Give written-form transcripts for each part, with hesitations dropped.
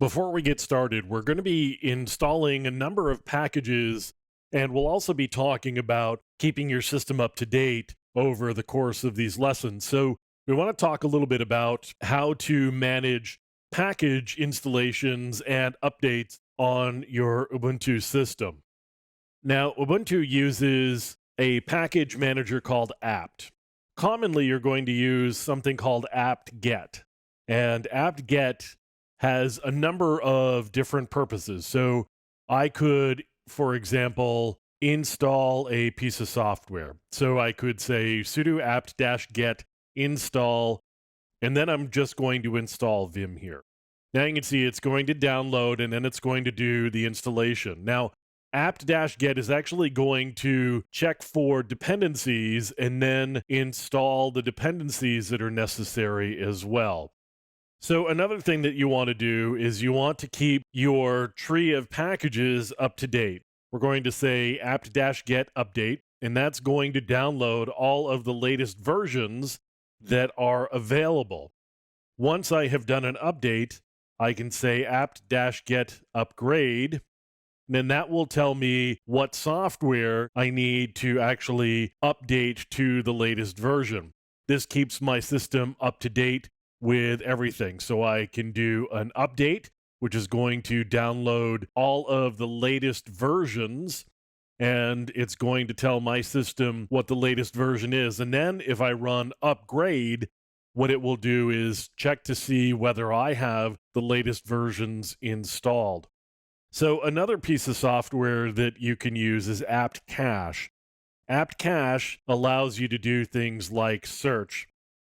Before we get started, we're going to be installing a number of packages, and we'll also be talking about keeping your system up to date over the course of these lessons. So, we want to talk a little bit about how to manage package installations and updates on your Ubuntu system. Now, Ubuntu uses a package manager called apt. Commonly, you're going to use something called apt-get, and apt-get has a number of different purposes. So I could, for example, install a piece of software. So I could say sudo apt-get install, and then I'm just going to install Vim here. Now you can see it's going to download, and then it's going to do the installation. Now, apt-get is actually going to check for dependencies and then install the dependencies that are necessary as well. So another thing that you want to do is you want to keep your tree of packages up to date. We're going to say apt-get update, and that's going to download all of the latest versions that are available. Once I have done an update, I can say apt-get upgrade, and then that will tell me what software I need to actually update to the latest version. This keeps my system up to date with everything. So I can do an update, which is going to download all of the latest versions, and it's going to tell my system what the latest version is. And then if I run upgrade, what it will do is check to see whether I have the latest versions installed. So another piece of software that you can use is apt-cache. Apt-cache allows you to do things like search.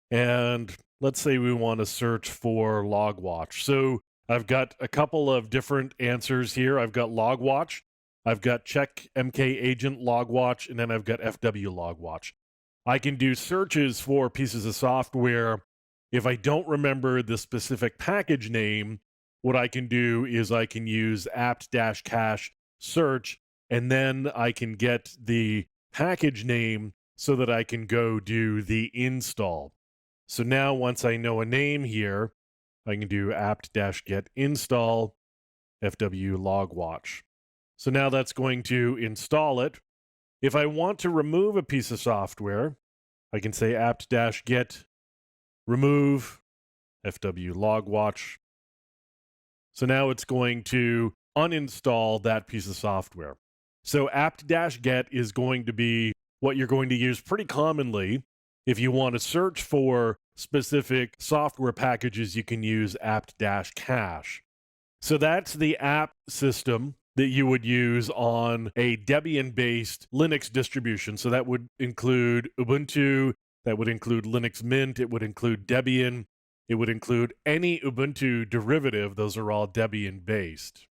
And let's say we want to search for logwatch. So I've got a couple of different answers here. I've got logwatch, I've got check MK agent logwatch, and then I've got FW logwatch. I can do searches for pieces of software. If I don't remember the specific package name, what I can do is I can use apt-cache search, and then I can get the package name so that I can go do the install. So now once I know a name here, I can do apt-get install FW logwatch. So now that's going to install it. If I want to remove a piece of software, I can say apt-get remove FW logwatch. So now it's going to uninstall that piece of software. So apt-get is going to be what you're going to use pretty commonly. If you want to search for specific software packages, you can use apt-cache. So that's the app system that you would use on a Debian-based Linux distribution. So that would include Ubuntu, that would include Linux Mint, it would include Debian, it would include any Ubuntu derivative. Those are all Debian-based.